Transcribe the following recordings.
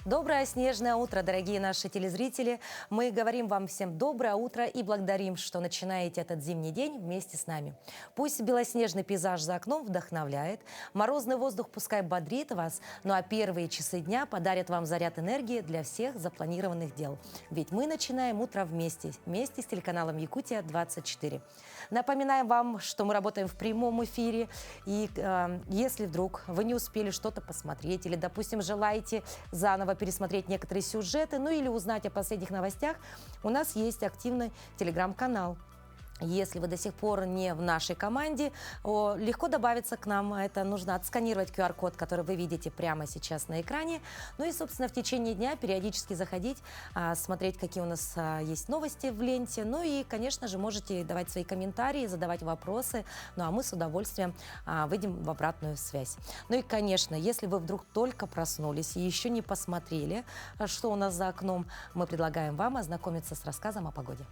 Доброе снежное утро, дорогие наши телезрители. Мы говорим вам всем доброе утро и благодарим, что начинаете этот зимний день вместе с нами. Пусть белоснежный пейзаж за окном вдохновляет, морозный воздух пускай бодрит вас, ну а первые часы дня подарят вам заряд энергии для всех запланированных дел. Ведь мы начинаем утро вместе с телеканалом Якутия-24. Напоминаем вам, что мы работаем в прямом эфире, и если вдруг вы не успели что-то посмотреть или, допустим, желаете заново пересмотреть некоторые сюжеты, ну или узнать о последних новостях, у нас есть активный телеграм-канал. Если вы до сих пор не в нашей команде, легко добавиться к нам. Это нужно отсканировать QR-код, который вы видите прямо сейчас на экране. Ну и, собственно, в течение дня периодически заходить, смотреть, какие у нас есть новости в ленте. Ну и, конечно же, можете давать свои комментарии, задавать вопросы. Ну а мы с удовольствием выйдем в обратную связь. Ну и, конечно, если вы вдруг только проснулись и еще не посмотрели, что у нас за окном, мы предлагаем вам ознакомиться с рассказом о погоде.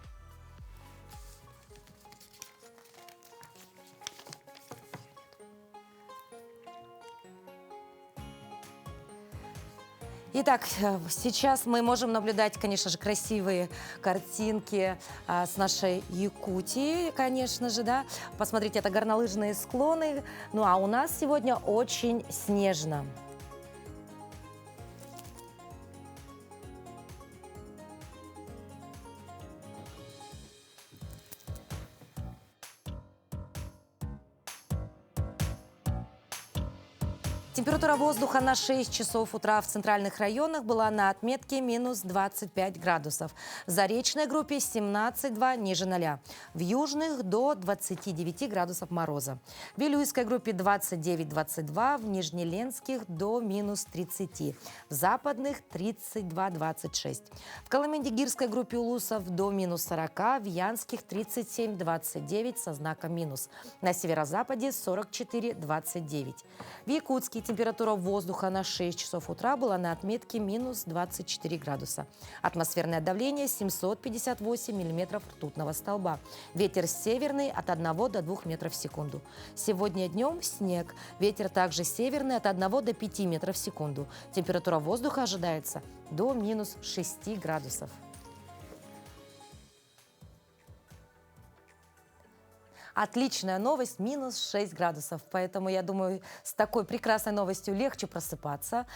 Итак, сейчас мы можем наблюдать, конечно же, красивые картинки с нашей Якутии, конечно же, да. Посмотрите, это горнолыжные склоны. Ну а у нас сегодня очень снежно. Температура воздуха на 6 часов утра в центральных районах была на отметке минус 25 градусов. В заречной группе 17,2 ниже 0. В южных до 29 градусов мороза. В Вилюйской группе 29-22, в Нижнеленских до минус 30. В западных 32-26. В Колымендигирской группе улусов до минус 40, в Янских 37-29 со знаком минус. На северо-западе 44-29. В Якутске температура воздуха на 6 часов утра была на отметке минус 24 градуса. Атмосферное давление 758 миллиметров ртутного столба. Ветер северный от 1 до 2 метров в секунду. Сегодня днем снег. Ветер также северный от 1 до 5 метров в секунду. Температура воздуха ожидается до минус 6 градусов. Отличная новость, минус 6 градусов. Поэтому, я думаю, с такой прекрасной новостью легче просыпаться,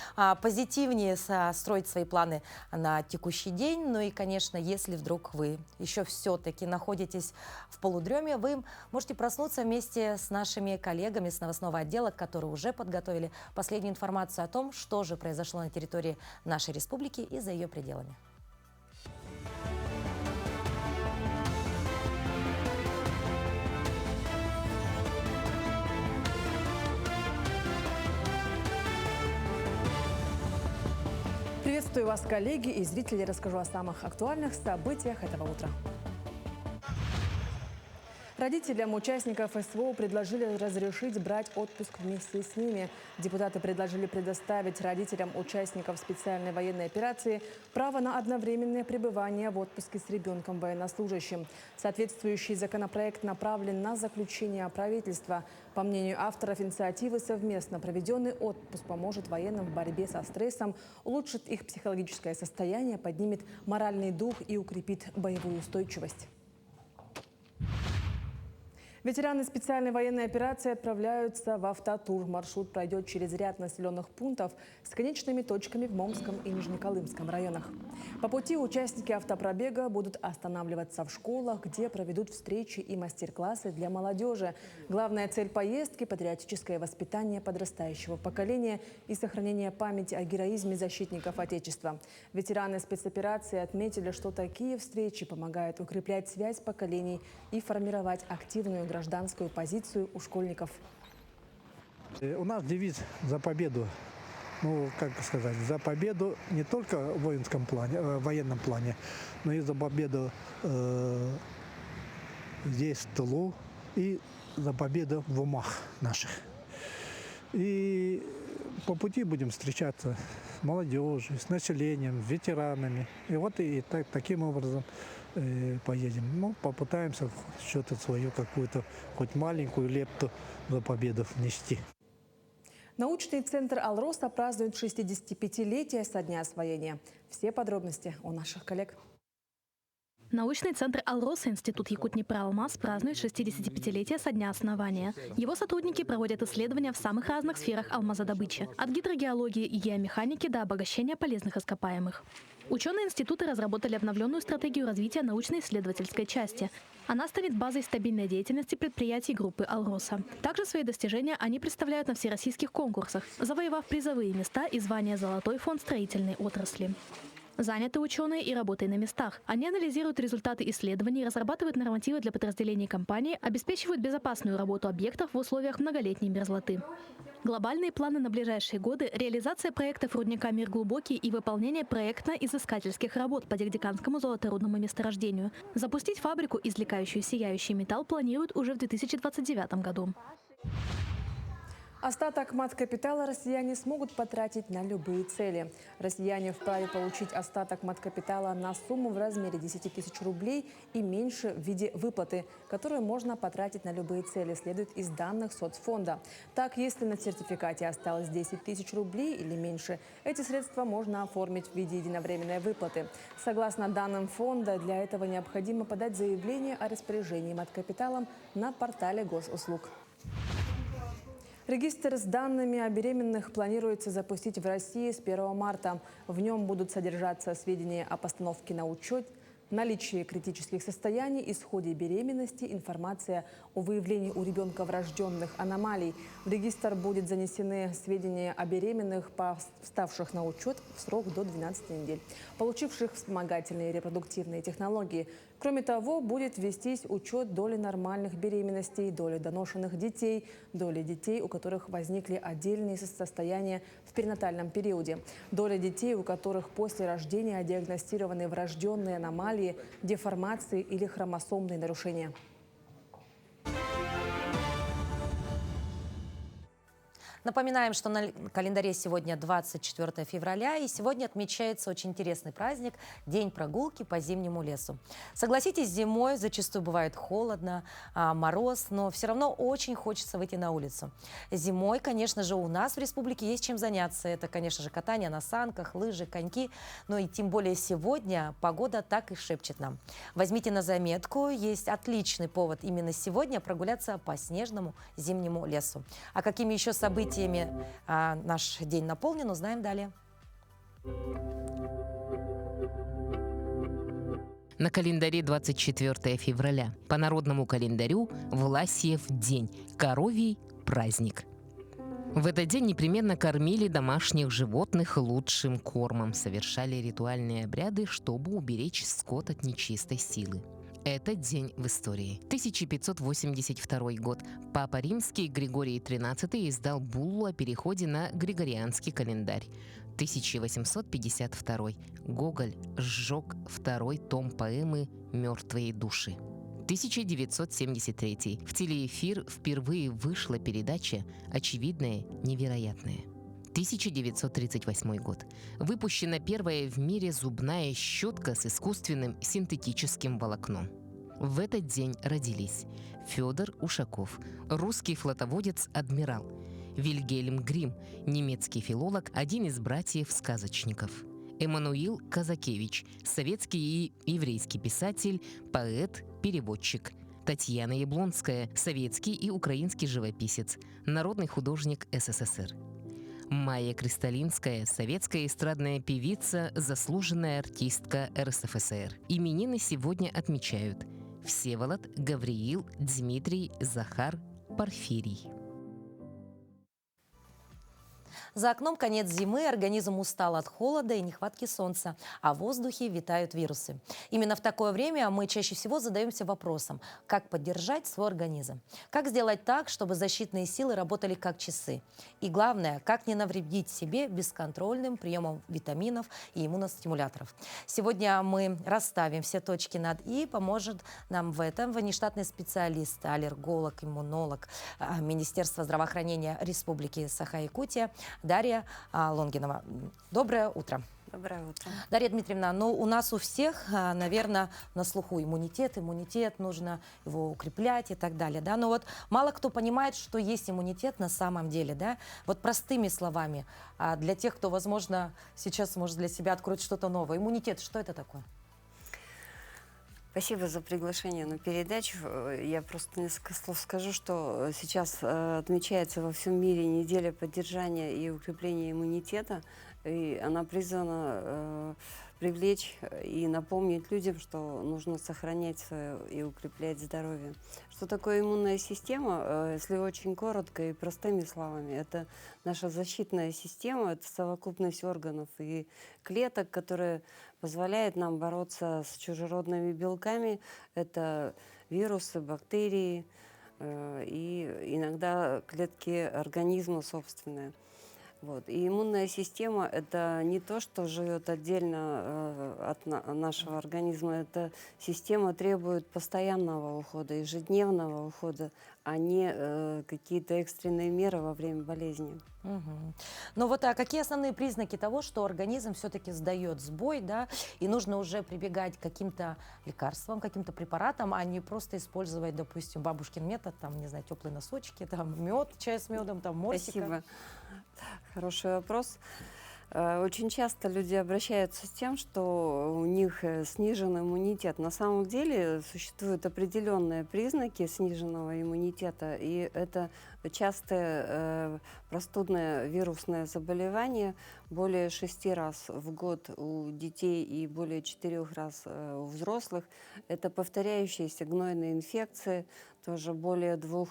позитивнее строить свои планы на текущий день. Ну и, конечно, если вдруг вы еще все-таки находитесь в полудреме, вы можете проснуться вместе с нашими коллегами с новостного отдела, которые уже подготовили последнюю информацию о том, что же произошло на территории нашей республики и за ее пределами. Приветствую вас, коллеги и зрители. Расскажу о самых актуальных событиях этого утра. Родителям участников СВО предложили разрешить брать отпуск вместе с ними. Депутаты предложили предоставить родителям участников специальной военной операции право на одновременное пребывание в отпуске с ребенком военнослужащим. Соответствующий законопроект направлен на заключение правительства. По мнению авторов инициативы, совместно проведенный отпуск поможет военным в борьбе со стрессом, улучшит их психологическое состояние, поднимет моральный дух и укрепит боевую устойчивость. Ветераны специальной военной операции отправляются в автотур. Маршрут пройдет через ряд населенных пунктов с конечными точками в Момском и Нижнеколымском районах. По пути участники автопробега будут останавливаться в школах, где проведут встречи и мастер-классы для молодежи. Главная цель поездки – патриотическое воспитание подрастающего поколения и сохранение памяти о героизме защитников Отечества. Ветераны спецоперации отметили, что такие встречи помогают укреплять связь поколений и формировать активную гражданскую позицию у школьников. У нас девиз «За победу». Ну, как сказать, за победу не только в воинском плане, в военном плане, но и за победу здесь, в тылу, и за победу в умах наших. И по пути будем встречаться с молодежью, с населением, с ветеранами. И вот таким образом поедем. Ну, попытаемся что-то свою какую-то, хоть маленькую лепту за победу внести. Научный центр «Алроса» празднует 65-летие со дня освоения. Все подробности у наших коллег. Научный центр «Алроса» Институт Якутднепра-Алмаз празднует 65-летие со дня основания. Его сотрудники проводят исследования в самых разных сферах алмазодобычи – от гидрогеологии и геомеханики до обогащения полезных ископаемых. Ученые института разработали обновленную стратегию развития научно-исследовательской части. Она станет базой стабильной деятельности предприятий группы «Алроса». Также свои достижения они представляют на всероссийских конкурсах, завоевав призовые места и звание «Золотой фонд строительной отрасли». Заняты ученые и работой на местах. Они анализируют результаты исследований, разрабатывают нормативы для подразделений компании, обеспечивают безопасную работу объектов в условиях многолетней мерзлоты. Глобальные планы на ближайшие годы – реализация проектов рудника «Мир глубокий» и выполнение проектно-изыскательских работ по Дегдиканскому золоторудному месторождению. Запустить фабрику, извлекающую сияющий металл, планируют уже в 2029 году. Остаток маткапитала россияне смогут потратить на любые цели. Россияне вправе получить остаток маткапитала на сумму в размере 10 тысяч рублей и меньше в виде выплаты, которую можно потратить на любые цели, следует из данных соцфонда. Так, если на сертификате осталось 10 тысяч рублей или меньше, эти средства можно оформить в виде единовременной выплаты. Согласно данным фонда, для этого необходимо подать заявление о распоряжении маткапиталом на портале госуслуг. Регистр с данными о беременных планируется запустить в России с 1 марта. В нем будут содержаться сведения о постановке на учет, наличие критических состояний, исходе беременности, информация о выявлении у ребенка врожденных аномалий. В регистр будут занесены сведения о беременных, вставших на учет в срок до 12 недель, получивших вспомогательные репродуктивные технологии. Кроме того, будет вестись учет доли нормальных беременностей, доли доношенных детей, доли детей, у которых возникли отдельные состояния в перинатальном периоде, доля детей, у которых после рождения диагностированы врожденные аномалии, деформации или хромосомные нарушения. Напоминаем, что на календаре сегодня 24 февраля, и сегодня отмечается очень интересный праздник – День прогулки по зимнему лесу. Согласитесь, зимой зачастую бывает холодно, мороз, но все равно очень хочется выйти на улицу. Зимой, конечно же, у нас в республике есть чем заняться. Это, конечно же, катание на санках, лыжи, коньки. Но и тем более сегодня погода так и шепчет нам. Возьмите на заметку, есть отличный повод именно сегодня прогуляться по снежному зимнему лесу. А какими еще событиями наш день наполнен, узнаем далее. На календаре 24 февраля. По народному календарю Власьев день, коровий праздник. В этот день непременно кормили домашних животных лучшим кормом, совершали ритуальные обряды, чтобы уберечь скот от нечистой силы. Этот день в истории. 1582 год. Папа Римский Григорий XIII издал буллу о переходе на григорианский календарь. 1852. Гоголь сжег второй том поэмы «Мертвые души». 1973. В телеэфир впервые вышла передача «Очевидное невероятное». 1938 год. Выпущена первая в мире зубная щетка с искусственным синтетическим волокном. В этот день родились Федор Ушаков, русский флотоводец-адмирал, Вильгельм Грим, немецкий филолог, один из братьев-сказочников, Эммануил Казакевич, советский и еврейский писатель, поэт, переводчик, Татьяна Яблонская, советский и украинский живописец, народный художник СССР. Майя Кристалинская, советская эстрадная певица, заслуженная артистка РСФСР. Именины сегодня отмечают Всеволод, Гавриил, Дмитрий, Захар, Порфирий. За окном конец зимы, организм устал от холода и нехватки солнца, а в воздухе витают вирусы. Именно в такое время мы чаще всего задаемся вопросом, как поддержать свой организм, как сделать так, чтобы защитные силы работали как часы. И главное, как не навредить себе бесконтрольным приемом витаминов и иммуностимуляторов. Сегодня мы расставим все точки над «и», поможет нам в этом внештатный специалист, аллерголог, иммунолог Министерства здравоохранения Республики Саха-Якутия Дарья Лонгинова. Доброе утро. Доброе утро. Дарья Дмитриевна, ну у нас у всех, наверное, на слуху иммунитет, нужно его укреплять и так далее, да, но вот мало кто понимает, что есть иммунитет на самом деле, да, вот простыми словами, для тех, кто, возможно, сейчас, может, для себя откроет что-то новое. Иммунитет, что это такое? Спасибо за приглашение на передачу. Я просто несколько слов скажу, что сейчас отмечается во всем мире неделя поддержания и укрепления иммунитета. И она призвана привлечь и напомнить людям, что нужно сохранять свое и укреплять здоровье. Что такое иммунная система? Если очень коротко и простыми словами, это наша защитная система, это совокупность органов и клеток, которая позволяет нам бороться с чужеродными белками. Это вирусы, бактерии и иногда клетки организма собственные. Вот. И иммунная система – это не то, что живет отдельно от нашего организма. Эта система требует постоянного ухода, ежедневного ухода, а не какие-то экстренные меры во время болезни. Мгм. Ну вот, а какие основные признаки того, что организм все-таки сдает сбой, да, и нужно уже прибегать к каким-то лекарствам, каким-то препаратам, а не просто использовать, допустим, бабушкин метод, там, не знаю, теплые носочки, там, мед, чай с медом, там, морсика? Спасибо. Хороший вопрос. Очень часто люди обращаются с тем, что у них снижен иммунитет. На самом деле существуют определенные признаки сниженного иммунитета, и это частое простудное вирусное заболевание более 6 раз в год у детей и более 4 раз у взрослых. Это повторяющиеся гнойные инфекции, тоже более 2,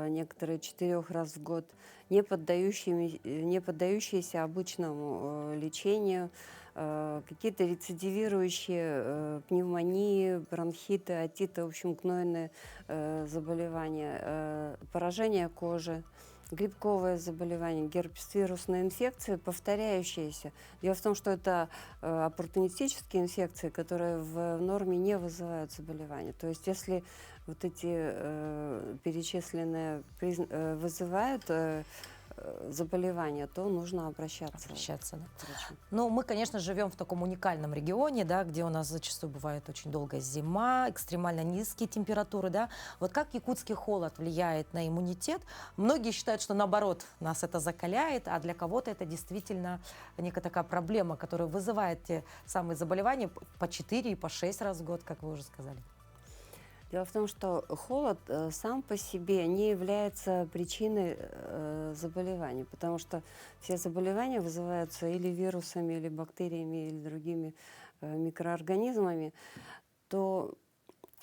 некоторые 4 раз в год, не поддающиеся обычному лечению, какие-то рецидивирующие пневмонии, бронхиты, отиты, в общем, гнойные заболевания, поражение кожи, грибковое заболевание, герпес, вирусные инфекции, повторяющиеся. Дело в том, что это оппортунистические инфекции, которые в норме не вызывают заболевания. То есть если вот эти перечисленные вызывают заболевания, то нужно обращаться. Обращаться, да. к врачу. Ну, мы, конечно, живем в таком уникальном регионе, да, где у нас зачастую бывает очень долгая зима, экстремально низкие температуры, да. Вот как якутский холод влияет на иммунитет? Многие считают, что наоборот, нас это закаляет, а для кого-то это действительно некая такая проблема, которая вызывает те самые заболевания по 4 и по 6 раз в год, как вы уже сказали. Дело в том, что холод сам по себе не является причиной заболеваний, потому что все заболевания вызываются или вирусами, или бактериями, или другими микроорганизмами, то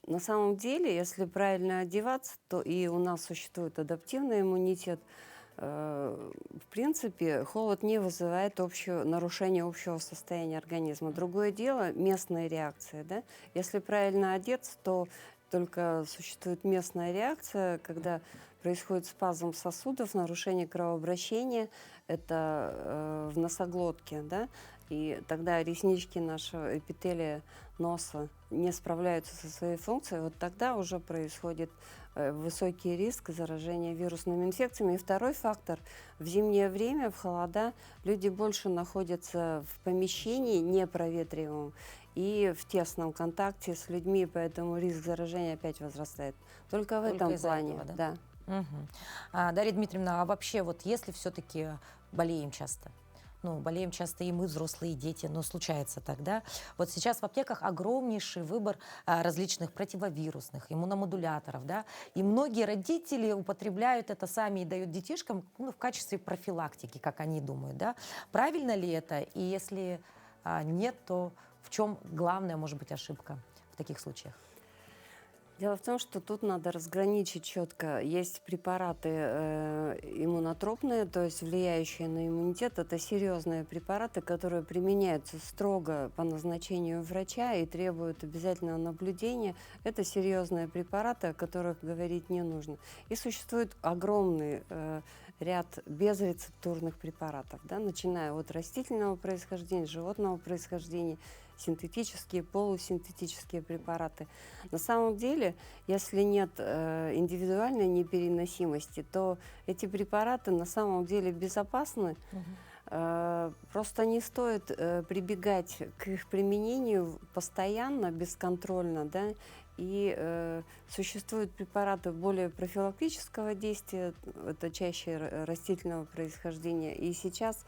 на самом деле, если правильно одеваться, то и у нас существует адаптивный иммунитет, в принципе, холод не вызывает нарушение общего состояния организма. Другое дело – местные реакции. Да? Если правильно одеться, то только существует местная реакция, когда происходит спазм сосудов, нарушение кровообращения, это в носоглотке, да, и тогда реснички нашего эпителия носа не справляются со своей функцией, вот тогда уже происходит высокий риск заражения вирусными инфекциями. И второй фактор – в зимнее время, в холода, люди больше находятся в помещении непроветриваемом и в тесном контакте с людьми, поэтому риск заражения опять возрастает. Только в этом из-за плане. этого, да? Да. Мгм. Дарья Дмитриевна, а вообще вот если все-таки болеем часто, ну, болеем часто и мы, взрослые, и дети, но случается так, да? Вот сейчас в аптеках огромнейший выбор различных противовирусных, иммуномодуляторов, да? И многие родители употребляют это сами и дают детишкам, ну, в качестве профилактики, как они думают, да? Правильно ли это? И если нет, то в чем главная, может быть, ошибка в таких случаях? Дело в том, что тут надо разграничить четко. Есть препараты иммунотропные, то есть влияющие на иммунитет. Это серьезные препараты, которые применяются строго по назначению врача и требуют обязательного наблюдения. Это серьезные препараты, о которых говорить не нужно. И существует огромный ряд безрецептурных препаратов, да, начиная от растительного происхождения, животного происхождения, синтетические, полусинтетические препараты. На самом деле, если нет индивидуальной непереносимости, то эти препараты на самом деле безопасны, Просто не стоит прибегать к их применению постоянно, бесконтрольно, да, и существуют препараты более профилактического действия, это чаще растительного происхождения, и сейчас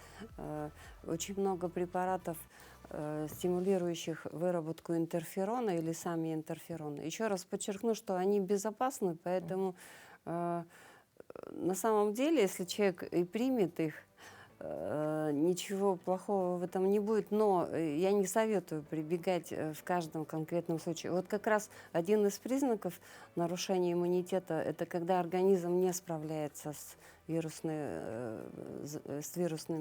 очень много препаратов, стимулирующих выработку интерферона или сами интерфероны. Еще раз подчеркну, что они безопасны, поэтому на самом деле, если человек и примет их, ничего плохого в этом не будет, но я не советую прибегать в каждом конкретном случае. Вот как раз один из признаков нарушения иммунитета – это когда организм не справляется с вирусным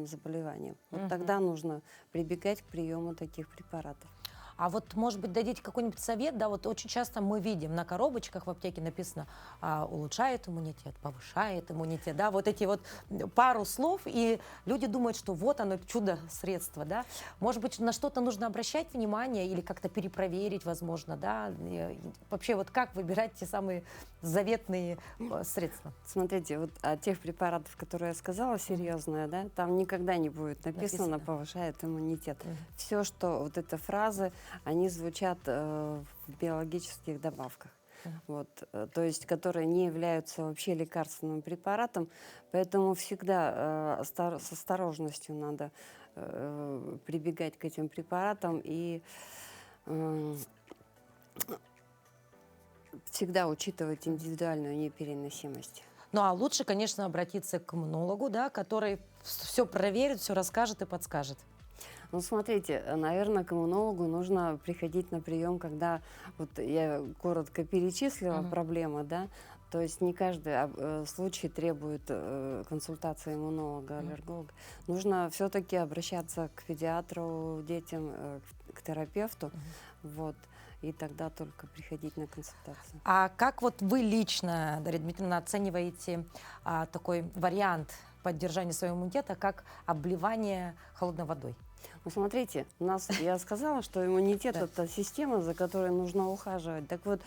заболеванием. Вот тогда нужно прибегать к приему таких препаратов. А вот, может быть, дадите какой-нибудь совет, да, вот очень часто мы видим на коробочках в аптеке написано улучшает иммунитет, повышает иммунитет, да, вот эти вот пару слов, и люди думают, что вот оно, чудо-средство, да. Может быть, на что-то нужно обращать внимание или как-то перепроверить, возможно, да. И вообще, вот как выбирать те самые заветные средства? Смотрите, вот от тех препаратов, которые я сказала, серьезные, да, там никогда не будет написано «повышает иммунитет». Все, что вот эта фраза, они звучат в биологических добавках, вот, то есть, которые не являются вообще лекарственным препаратом, поэтому всегда с осторожностью надо прибегать к этим препаратам и всегда учитывать индивидуальную непереносимость. Ну, а лучше, конечно, обратиться к иммунологу, да, который все проверит, все расскажет и подскажет. Ну, смотрите, наверное, к иммунологу нужно приходить на прием, когда, вот я коротко перечислила проблемы, да, то есть не каждый случай требует консультации иммунолога, аллерголога. Нужно все-таки обращаться к педиатру, детям, к терапевту, вот, и тогда только приходить на консультацию. А как вот вы лично, Дарья Дмитриевна, оцениваете такой вариант поддержания своего иммунитета, как обливание холодной водой? Ну, смотрите, я сказала, что иммунитет – это система, за которой нужно ухаживать. Так вот,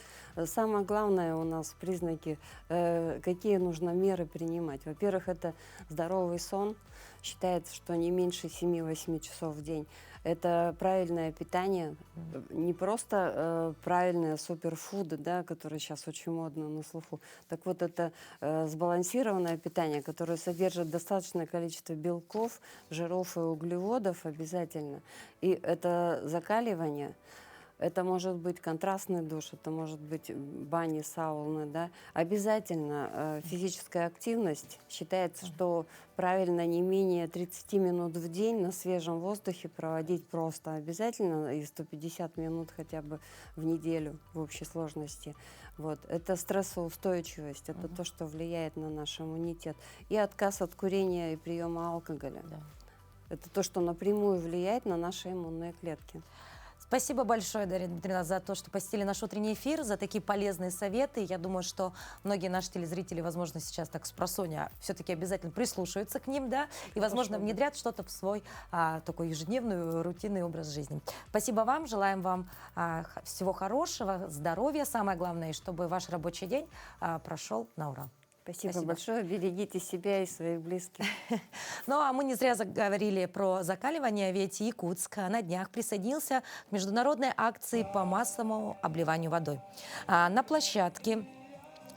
самое главное у нас признаки, какие нужно меры принимать. Во-первых, это здоровый сон. Считается, что не меньше 7-8 часов в день. Это правильное питание, не просто правильные суперфуды, да, которые сейчас очень модно на слуху. Так вот, это сбалансированное питание, которое содержит достаточное количество белков, жиров и углеводов обязательно. И это закаливание. Это может быть контрастный душ, это может быть бани, сауны, да. Обязательно физическая активность. Считается, что правильно не менее 30 минут в день на свежем воздухе проводить просто обязательно, и 150 минут хотя бы в неделю в общей сложности. Вот. Это стрессоустойчивость, это то, что влияет на наш иммунитет. И отказ от курения и приема алкоголя. Да. Это то, что напрямую влияет на наши иммунные клетки. Спасибо большое, Дарья Дмитриевна, за то, что посетили наш утренний эфир, за такие полезные советы. Я думаю, что многие наши телезрители, возможно, сейчас так спросонья все-таки обязательно прислушаются к ним, да, и, возможно, внедрят что-то в свой такой ежедневный, рутинный образ жизни. Спасибо вам, желаем вам всего хорошего, здоровья, самое главное, и чтобы ваш рабочий день прошел на ура. Спасибо большое. Берегите себя и своих близких. Ну, а мы не зря заговорили про закаливание, ведь Якутск на днях присоединился к международной акции по массовому обливанию водой. На площадке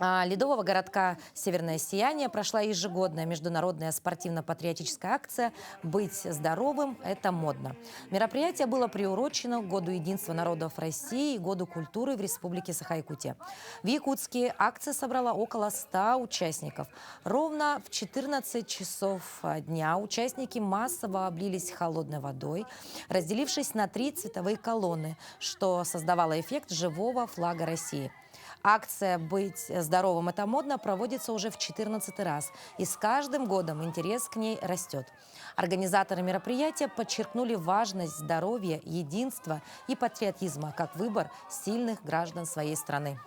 ледового городка «Северное сияние» прошла ежегодная международная спортивно-патриотическая акция «Быть здоровым – это модно». Мероприятие было приурочено к Году единства народов России и Году культуры в Республике Саха-Якутия. В Якутске акция собрала около 100 участников. Ровно в 14 часов дня участники массово облились холодной водой, разделившись на 3 цветовые колонны, что создавало эффект живого флага России. Акция «Быть здоровым – это модно» проводится уже в 14-й раз, и с каждым годом интерес к ней растет. Организаторы мероприятия подчеркнули важность здоровья, единства и патриотизма как выбор сильных граждан своей страны.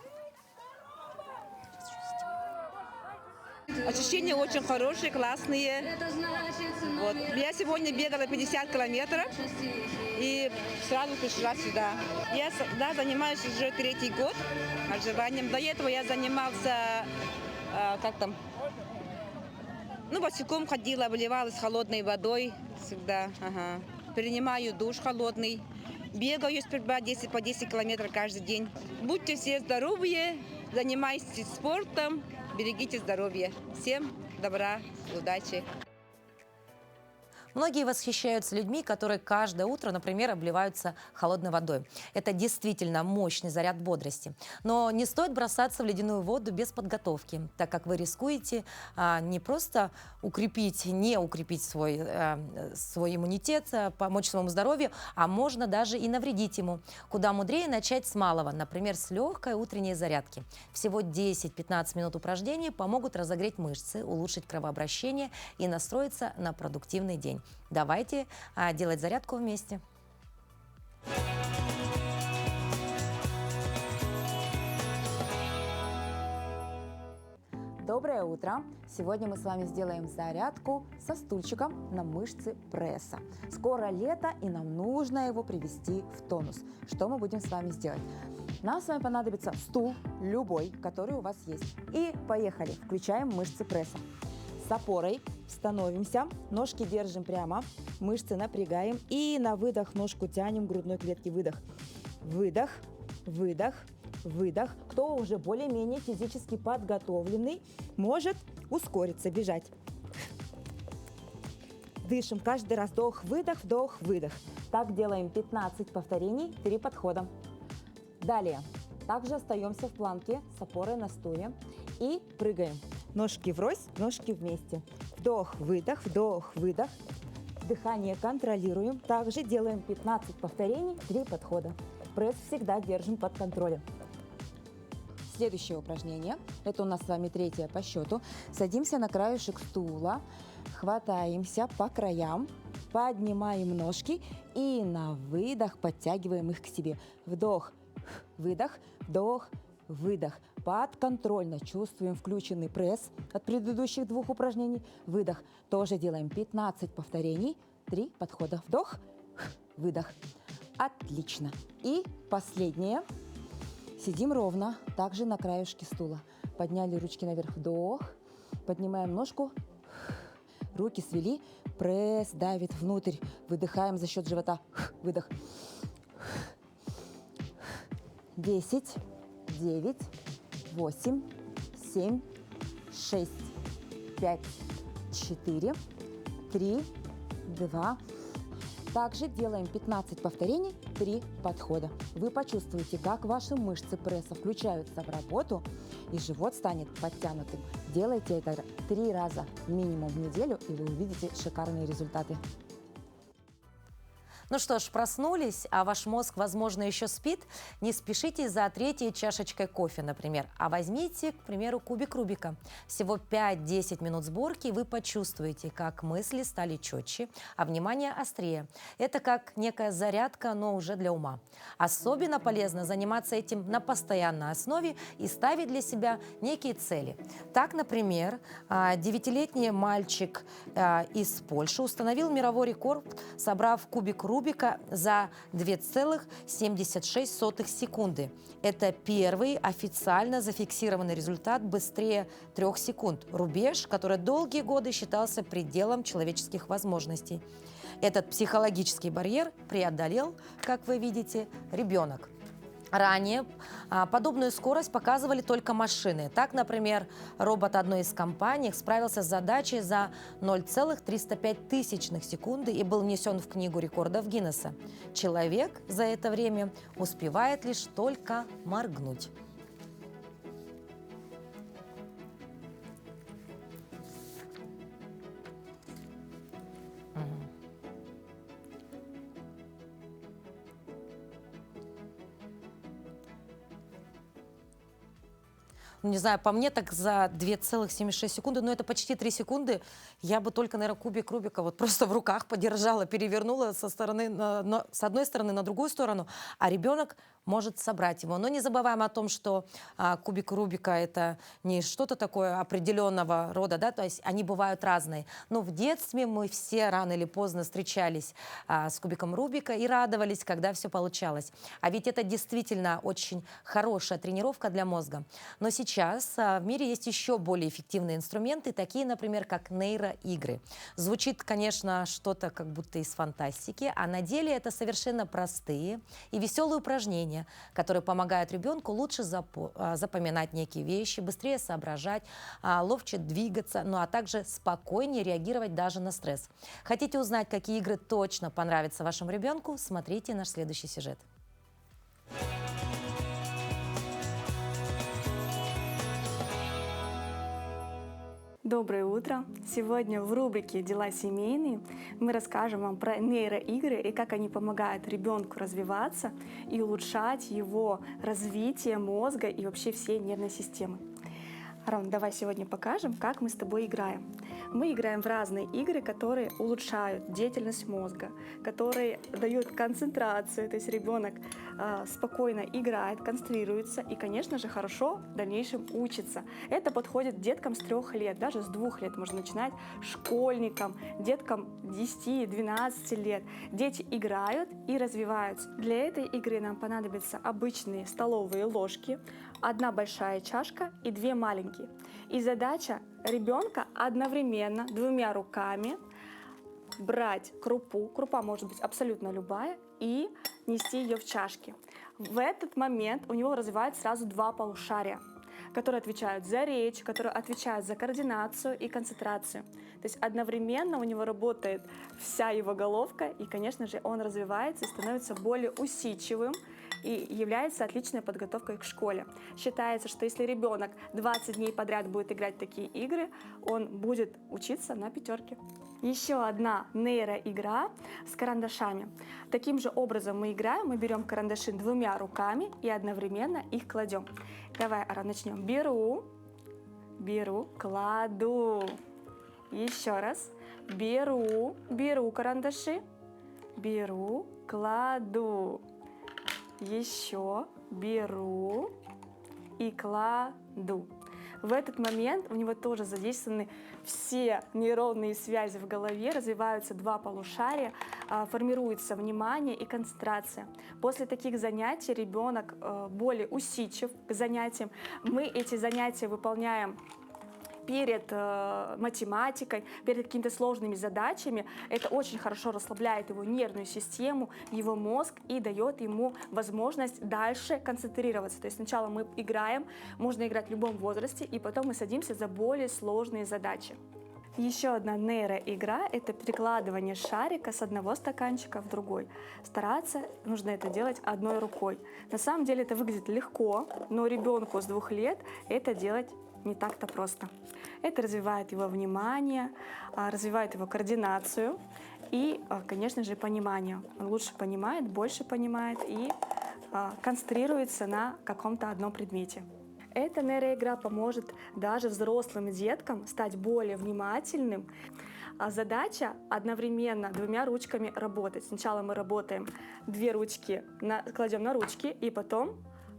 Ощущения очень хорошие, классные. Вот. Я сегодня бегала 50 километров и сразу пришла сюда. Я занимаюсь уже 3-й год отживанием. До этого я занимался, босиком ходила, обливалась холодной водой всегда. Ага. Принимаю душ холодный. Бегаю сперва 10 по 10 километров каждый день. Будьте все здоровые, занимайтесь спортом, берегите здоровье. Всем добра, удачи. Многие восхищаются людьми, которые каждое утро, например, обливаются холодной водой. Это действительно мощный заряд бодрости. Но не стоит бросаться в ледяную воду без подготовки, так как вы рискуете не просто не укрепить свой иммунитет, помочь своему здоровью, а можно даже и навредить ему. Куда мудрее начать с малого, например, с легкой утренней зарядки. Всего 10-15 минут упражнений помогут разогреть мышцы, улучшить кровообращение и настроиться на продуктивный день. Давайте делать зарядку вместе. Доброе утро! Сегодня мы с вами сделаем зарядку со стульчиком на мышцы пресса. Скоро лето, и нам нужно его привести в тонус. Что мы будем с вами сделать? Нам с вами понадобится стул, любой, который у вас есть. И поехали! Включаем мышцы пресса. С опорой становимся, ножки держим прямо, мышцы напрягаем. И на выдох ножку тянем к грудной клетке. Выдох. Выдох, выдох, выдох. Кто уже более-менее физически подготовленный, может ускориться, бежать. Дышим каждый раз. Вдох, выдох. Так делаем 15 повторений, 3 подхода. Далее. Также остаемся в планке с опорой на стуле и прыгаем. Ножки врозь, ножки вместе. Вдох, выдох, выдох. Дыхание контролируем. Также делаем 15 повторений, 3 подхода. Пресс всегда держим под контролем. Следующее упражнение, это у нас с вами 3-е по счету. Садимся на краешек стула, хватаемся по краям, поднимаем ножки и на выдох подтягиваем их к себе. Вдох, выдох, вдох, выдох. Подконтрольно чувствуем включенный пресс от предыдущих 2 упражнений. Выдох. Тоже делаем 15 повторений, 3 подхода. Вдох, выдох. Отлично. И последнее. Сидим ровно, также на краешке стула. Подняли ручки наверх, вдох. Поднимаем ножку, руки свели, пресс давит внутрь. Выдыхаем за счет живота, выдох. 10, 9, 8, 7, 6, 5, 4, 3, 2. Также делаем 15 повторений, 3 подхода. Вы почувствуете, как ваши мышцы пресса включаются в работу, и живот станет подтянутым. Делайте это 3 раза минимум в неделю, и вы увидите шикарные результаты. Ну что ж, проснулись, а ваш мозг, возможно, еще спит? Не спешите за 3-й чашечкой кофе, например, а возьмите, к примеру, кубик Рубика. Всего 5-10 минут сборки, и вы почувствуете, как мысли стали четче, а внимание острее. Это как некая зарядка, но уже для ума. Особенно полезно заниматься этим на постоянной основе и ставить для себя некие цели. Так, например, 9-летний мальчик из Польши установил мировой рекорд, собрав кубик Рубика за 2,76 секунды. Это первый официально зафиксированный результат быстрее 3 секунд. Рубеж, который долгие годы считался пределом человеческих возможностей. Этот психологический барьер преодолел, как вы видите, ребенок. Ранее подобную скорость показывали только машины. Так, например, робот одной из компаний справился с задачей за 0,305 секунды и был внесен в книгу рекордов Гиннесса. Человек за это время успевает лишь только моргнуть. Не знаю, по мне так за 2,76 секунды, но это почти 3 секунды, я бы только, наверное, кубик Рубика вот просто в руках подержала, перевернула с одной стороны на другую сторону, а ребенок может собрать его. Но не забываем о том, что кубик Рубика — это не что-то такое определенного рода, да, то есть они бывают разные. Но в детстве мы все рано или поздно встречались с кубиком Рубика и радовались, когда все получалось. А ведь это действительно очень хорошая тренировка для мозга. Но сейчас сейчас в мире есть еще более эффективные инструменты, такие, например, как нейроигры. Звучит, конечно, что-то как будто из фантастики, а на деле это совершенно простые и веселые упражнения, которые помогают ребенку лучше запоминать некие вещи, быстрее соображать, ловче двигаться, ну а также спокойнее реагировать даже на стресс. Хотите узнать, какие игры точно понравятся вашему ребенку? Смотрите наш следующий сюжет. Доброе утро! Сегодня в рубрике «Дела семейные» мы расскажем вам про нейроигры и как они помогают ребенку развиваться и улучшать его развитие мозга и вообще всей нервной системы. Арон, давай сегодня покажем, как мы с тобой играем. Мы играем в разные игры, которые улучшают деятельность мозга, которые дают концентрацию, то есть ребенок спокойно играет, концентрируется и, конечно же, хорошо в дальнейшем учится. Это подходит деткам с 3 лет, даже с 2 лет можно начинать, школьникам, деткам 10-12 лет. Дети играют и развиваются. Для этой игры нам понадобятся обычные столовые ложки, 1 большая чашка и 2 маленькие. И задача ребенка одновременно 2 руками брать крупу, крупа может быть абсолютно любая, и нести ее в чашке. В этот момент у него развивается сразу 2 полушария, которые отвечают за речь, которые отвечают за координацию и концентрацию. То есть одновременно у него работает вся его головка, и, конечно же, он развивается и становится более усидчивым, и является отличной подготовкой к школе. Считается, что если ребенок 20 дней подряд будет играть в такие игры, он будет учиться на 5. Еще одна нейроигра с карандашами. Таким же образом мы играем, мы берем карандаши 2 руками и одновременно их кладем. Давай, Ара, начнем. Беру, кладу. Еще раз. Беру карандаши, кладу. Еще беру и кладу. В этот момент у него тоже задействованы все нейронные связи в голове, развиваются 2 полушария, формируется внимание и концентрация. После таких занятий ребенок более усидчив к занятиям. Мы эти занятия выполняем перед математикой, перед какими-то сложными задачами. Это очень хорошо расслабляет его нервную систему, его мозг и дает ему возможность дальше концентрироваться. То есть сначала мы играем, можно играть в любом возрасте, и потом мы садимся за более сложные задачи. Еще одна нейроигра – это перекладывание шарика с одного стаканчика в другой. Стараться нужно это делать одной рукой. На самом деле это выглядит легко, но ребенку с 2 лет это делать не так-то просто. Это развивает его внимание, развивает его координацию и, конечно же, понимание. Он лучше понимает, больше понимает и концентрируется на каком-то одном предмете. Эта нейроигра поможет даже взрослым деткам стать более внимательным. Задача одновременно 2 ручками работать. Сначала мы работаем 2 ручки, кладем на ручки, и потом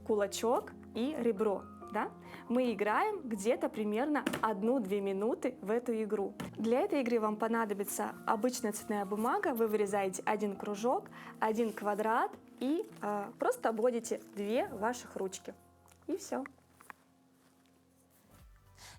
кулачок и ребро. Да? Мы играем где-то примерно 1-2 минуты в эту игру. Для этой игры вам понадобится обычная цветная бумага. Вы вырезаете 1 кружок, 1 квадрат и просто обводите 2 ваших ручки. И все.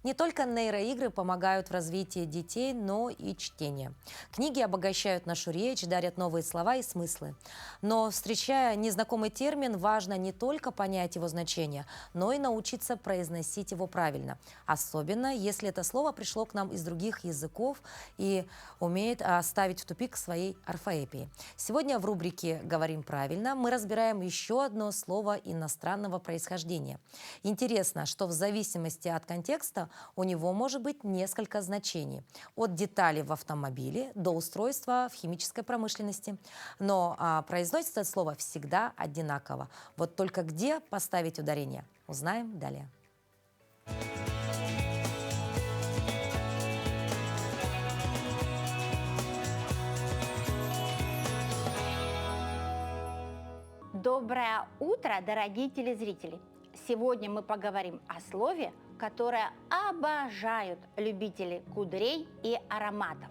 Не только нейроигры помогают в развитии детей, но и чтение. Книги обогащают нашу речь, дарят новые слова и смыслы. Но, встречая незнакомый термин, важно не только понять его значение, но и научиться произносить его правильно. Особенно, если это слово пришло к нам из других языков и умеет ставить в тупик своей орфоэпией. Сегодня в рубрике «Говорим правильно» мы разбираем еще одно слово иностранного происхождения. Интересно, что в зависимости от контекста у него может быть несколько значений. От деталей в автомобиле до устройства в химической промышленности. Но произносится это слово всегда одинаково. Вот только где поставить ударение, узнаем далее. Доброе утро, дорогие телезрители! Сегодня мы поговорим о слове, которое обожают любители кудрей и ароматов.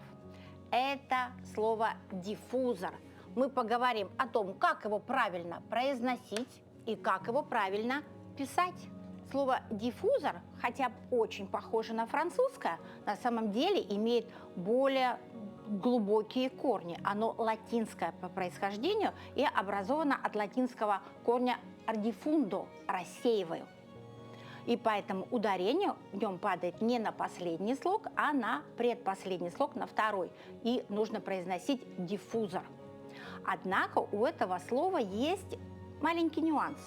Это слово «диффузор». Мы поговорим о том, как его правильно произносить и как его правильно писать. слово «диффузор», хотя очень похоже на французское, на самом деле имеет более глубокие корни. Оно латинское по происхождению и образовано от латинского корня «ardiffundo» – «рассеиваю». И поэтому ударение в нем падает не на последний слог, а на предпоследний слог, на второй. И нужно произносить «диффузор». Однако у этого слова есть маленький нюанс.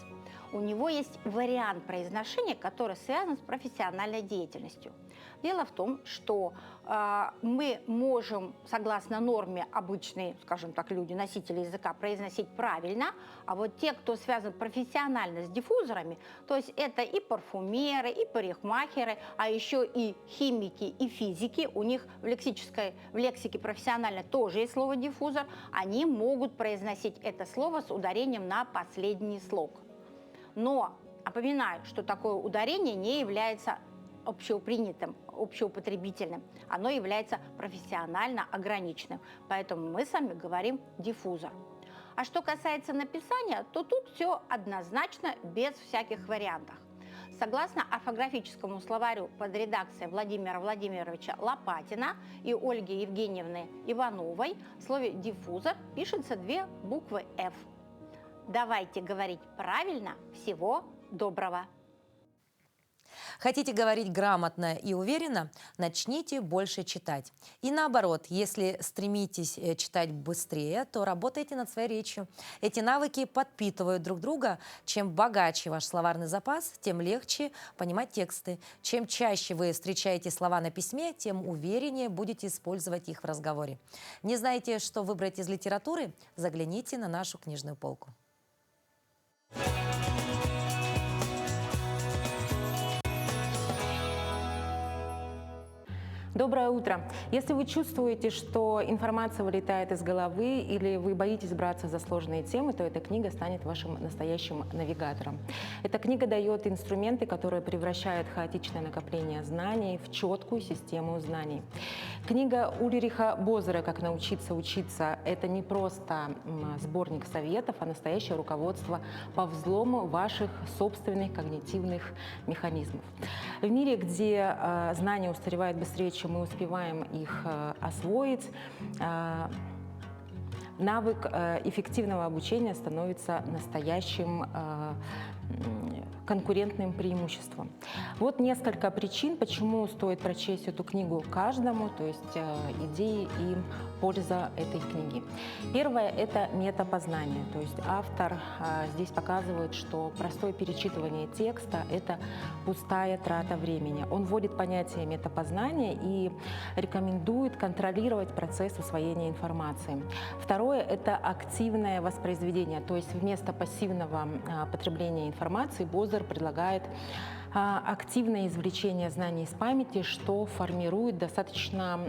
У него есть вариант произношения, который связан с профессиональной деятельностью. Дело в том, что мы можем, согласно норме, обычные, скажем так, люди, носители языка, произносить правильно, а вот те, кто связан профессионально с диффузорами, то есть это и парфюмеры, и парикмахеры, а еще и химики, и физики, у них в лексике профессионально тоже есть слово «диффузор», они могут произносить это слово с ударением на последний слог. Но напоминаю, что такое ударение не является общепринятым, общеупотребительным. Оно является профессионально ограниченным. Поэтому мы с вами говорим «диффузор». А что касается написания, то тут все однозначно, без всяких вариантов. Согласно орфографическому словарю под редакцией Владимира Владимировича Лопатина и Ольги Евгеньевны Ивановой, в слове «диффузор» пишется две буквы «Ф». Давайте говорить правильно. Всего доброго! Хотите говорить грамотно и уверенно? Начните больше читать. И наоборот, если стремитесь читать быстрее, то работайте над своей речью. Эти навыки подпитывают друг друга. Чем богаче ваш словарный запас, тем легче понимать тексты. Чем чаще вы встречаете слова на письме, тем увереннее будете использовать их в разговоре. Не знаете, что выбрать из литературы? Загляните на нашу книжную полку. Доброе утро! Если вы чувствуете, что информация вылетает из головы или вы боитесь браться за сложные темы, то эта книга станет вашим настоящим навигатором. Эта книга дает инструменты, которые превращают хаотичное накопление знаний в четкую систему знаний. Книга Ульриха Бозера «Как научиться учиться» — это не просто сборник советов, а настоящее руководство по взлому ваших собственных когнитивных механизмов. В мире, где знания устаревают быстрее, чем мы успеваем их освоить, навык эффективного обучения становится настоящим конкурентным преимуществом. Вот несколько причин, почему стоит прочесть эту книгу каждому, то есть идеи и польза этой книги. Первое – это метапознание, то есть автор здесь показывает, что простое перечитывание текста – это пустая трата времени. Он вводит понятие метапознания и рекомендует контролировать процесс усвоения информации. Второе – это активное воспроизведение, то есть вместо пассивного потребления информации Бозер предлагает активное извлечение знаний из памяти, что формирует достаточно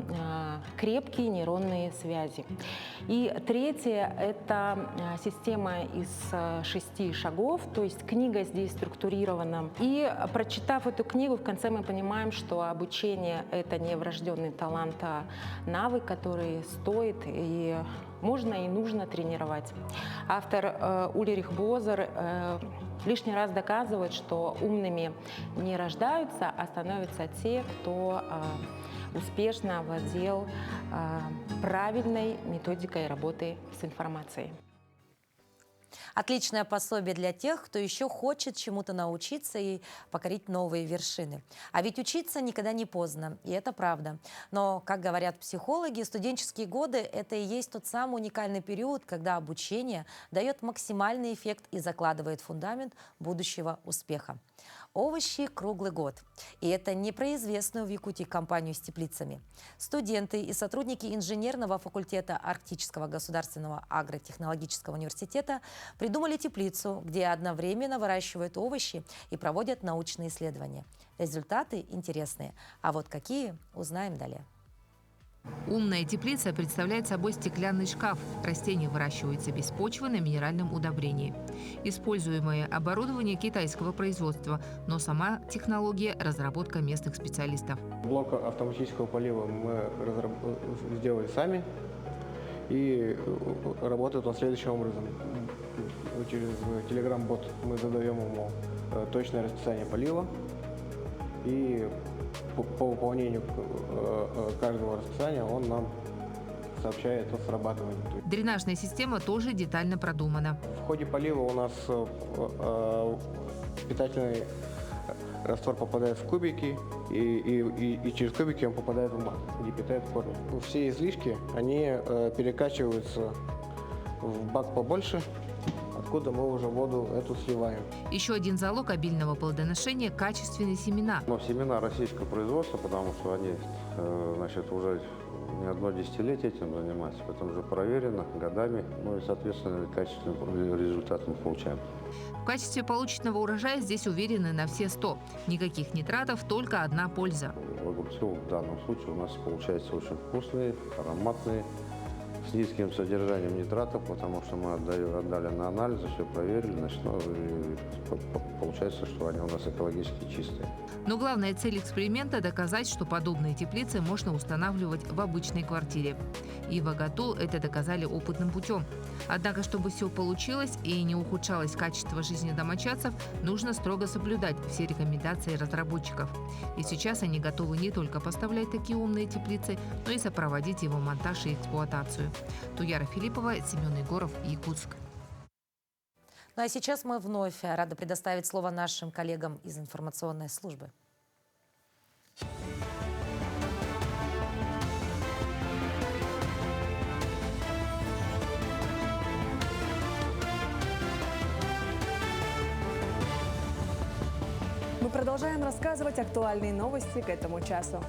крепкие нейронные связи. И третье – это система из 6 шагов, то есть книга здесь структурирована. И прочитав эту книгу, в конце мы понимаем, что обучение – это не врожденный талант, а навык, который стоит и можно и нужно тренировать. Автор Ульрих Бозер лишний раз доказывает, что умными не рождаются, а становятся те, кто успешно владел правильной методикой работы с информацией. Отличное пособие для тех, кто еще хочет чему-то научиться и покорить новые вершины. А ведь учиться никогда не поздно, и это правда. Но, как говорят психологи, студенческие годы – это и есть тот самый уникальный период, когда обучение дает максимальный эффект и закладывает фундамент будущего успеха. Овощи круглый год. И это не про известную в Якутии компанию с теплицами. Студенты и сотрудники инженерного факультета Арктического государственного агротехнологического университета придумали теплицу, где одновременно выращивают овощи и проводят научные исследования. Результаты интересные. А вот какие, узнаем далее. Умная теплица представляет собой стеклянный шкаф. Растения выращиваются без почвы на минеральном удобрении. Используемое оборудование китайского производства, но сама технология – разработка местных специалистов. Блок автоматического полива мы сделали сами. И работает он следующим образом. Через Telegram-бот мы задаем ему точное расписание полива. И по выполнению каждого расписания он нам сообщает о срабатывании. Дренажная система тоже детально продумана. В ходе полива у нас питательный раствор попадает в кубики, и через кубики он попадает в мат, где питает корни. Все излишки, они перекачиваются в бак побольше, откуда мы уже воду эту сливаем. Еще один залог обильного плодоношения – качественные семена. Но семена российского производства, потому что они, значит, уже не одно десятилетие этим занимаются, поэтому уже проверено годами, ну и, соответственно, качественный результат мы получаем. В качестве полученного урожая здесь уверены на все 100. Никаких нитратов, только одна польза. Огурцы в данном случае у нас получаются очень вкусные, ароматные, с низким содержанием нитратов, потому что мы отдали на анализ, все проверили, значит, ну, и получается, что они у нас экологически чистые. Но главная цель эксперимента – доказать, что подобные теплицы можно устанавливать в обычной квартире. И в Агату это доказали опытным путем. Однако, чтобы все получилось и не ухудшалось качество жизни домочадцев, нужно строго соблюдать все рекомендации разработчиков. И сейчас они готовы не только поставлять такие умные теплицы, но и сопроводить его монтаж и эксплуатацию. Туяра Филиппова, Семен Егоров, Якутск. Ну а сейчас мы вновь рады предоставить слово нашим коллегам из информационной службы. Мы продолжаем рассказывать актуальные новости к этому часу.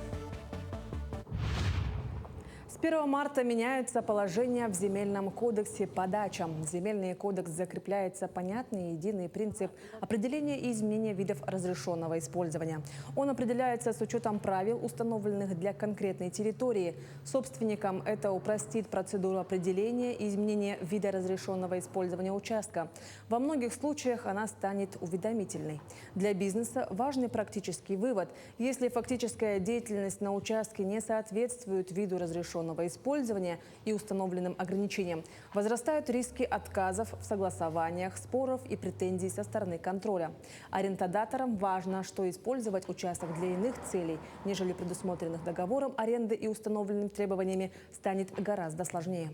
С 1 марта меняются положения в Земельном кодексе по дачам. Земельный кодекс закрепляется понятный и единый принцип определения и изменения видов разрешенного использования. Он определяется с учетом правил, установленных для конкретной территории. Собственникам это упростит процедуру определения и изменения вида разрешенного использования участка. Во многих случаях она станет уведомительной. Для бизнеса важный практический вывод. Если фактическая деятельность на участке не соответствует виду разрешенного использования и установленным ограничениям, возрастают риски отказов в согласованиях, споров и претензий со стороны контроля. Арендодаторам важно, что использовать участок для иных целей, нежели предусмотренных договором аренды и установленными требованиями, станет гораздо сложнее.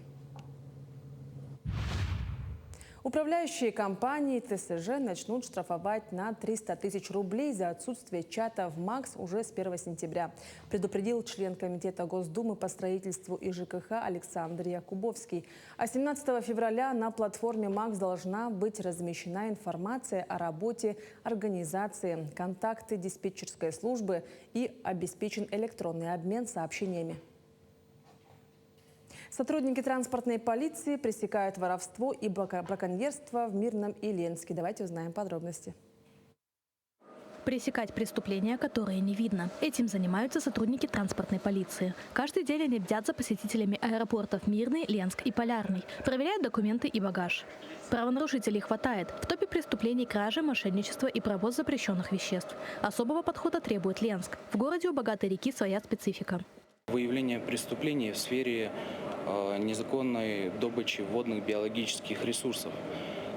Управляющие компании ТСЖ начнут штрафовать на 300 тысяч рублей за отсутствие чата в МАКС уже с 1 сентября, предупредил член Комитета Госдумы по строительству и ЖКХ Александр Якубовский. А 17 февраля на платформе МАКС должна быть размещена информация о работе организации, контакты диспетчерской службы и обеспечен электронный обмен сообщениями. Сотрудники транспортной полиции пресекают воровство и браконьерство в Мирном и Ленске. Давайте узнаем подробности. Пресекать преступления, которые не видно. Этим занимаются сотрудники транспортной полиции. Каждый день они бдят за посетителями аэропортов Мирный, Ленск и Полярный. Проверяют документы и багаж. Правонарушителей хватает. В топе преступлений кражи, мошенничество и провоз запрещенных веществ. Особого подхода требует Ленск. В городе у богатой реки своя специфика. Выявление преступлений в сфере незаконной добычи водных биологических ресурсов.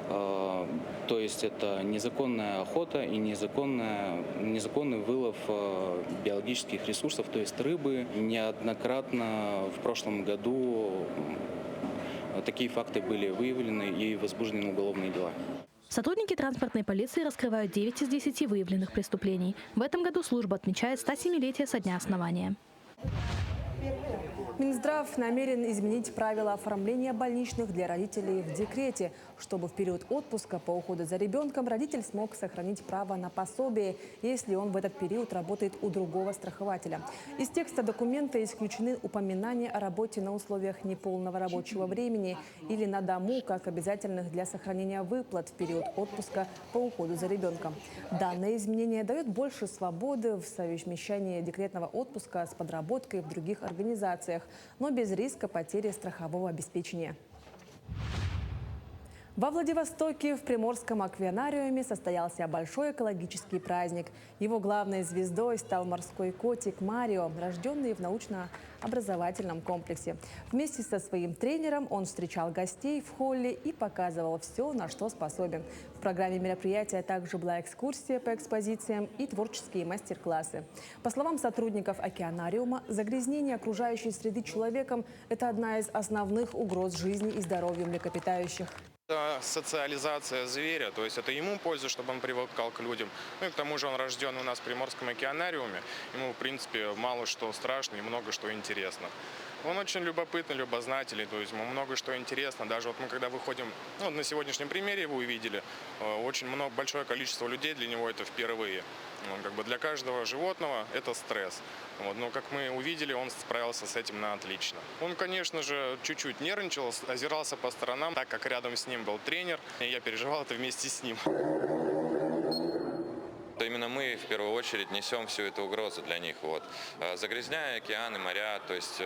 То есть это незаконная охота и незаконный вылов биологических ресурсов, то есть рыбы. Неоднократно в прошлом году такие факты были выявлены и возбуждены уголовные дела. Сотрудники транспортной полиции раскрывают 9 из 10 выявленных преступлений. В этом году служба отмечает 107-летие со дня основания. Минздрав намерен изменить правила оформления больничных для родителей в декрете, чтобы в период отпуска по уходу за ребенком родитель смог сохранить право на пособие, если он в этот период работает у другого страхователя. Из текста документа исключены упоминания о работе на условиях неполного рабочего времени или на дому, как обязательных для сохранения выплат в период отпуска по уходу за ребенком. Данное изменение дает больше свободы в совмещении декретного отпуска с подработкой в других организациях, но без риска потери страхового обеспечения. Во Владивостоке в Приморском аквариуме состоялся большой экологический праздник. Его главной звездой стал морской котик Марио, рожденный в научно-образовательном комплексе. Вместе со своим тренером он встречал гостей в холле и показывал все, на что способен. В программе мероприятия также была экскурсия по экспозициям и творческие мастер-классы. По словам сотрудников океанариума, загрязнение окружающей среды человеком – это одна из основных угроз жизни и здоровью млекопитающих. Это социализация зверя, то есть это ему польза, чтобы он привыкал к людям. Ну и к тому же он рожден у нас в Приморском океанариуме. Ему, в принципе, мало что страшно и много что интересно. Он очень любопытный, любознательный, то есть ему много что интересно. Даже вот мы когда выходим, ну, на сегодняшнем примере вы увидели, очень большое количество людей для него это впервые. Как бы для каждого животного это стресс. Вот, но как мы увидели, он справился с этим на отлично. Он, конечно же, чуть-чуть нервничал, озирался по сторонам, так как рядом с ним был тренер, и я переживал это вместе с ним. То именно мы в первую очередь несем всю эту угрозу для них. Вот. Загрязняя океаны, моря, то есть